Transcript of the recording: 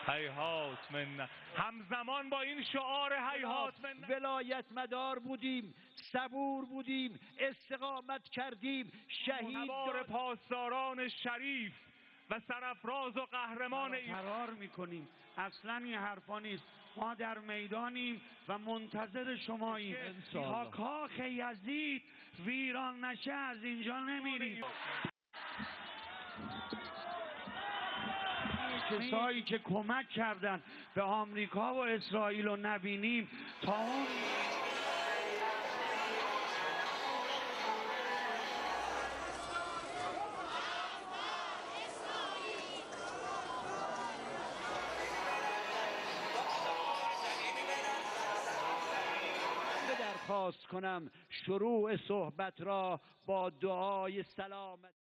هیهات من، همزمان با این شعار هیهات من ولایت مدار بودیم، صبور بودیم، استقامت کردیم، شهید سوار پاسداران شریف و سرافراز و قهرمان فرار میکنیم. اصلا این حرفا نیست. ما در میدانیم و منتظر شماییم تا کاخ یزید ویران نشه از اینجا نمیریم. کسایی که کمک کردن به آمریکا و اسرائیل رو نبینیم تا اون درخواست کنم شروع صحبت را با دعای سلامت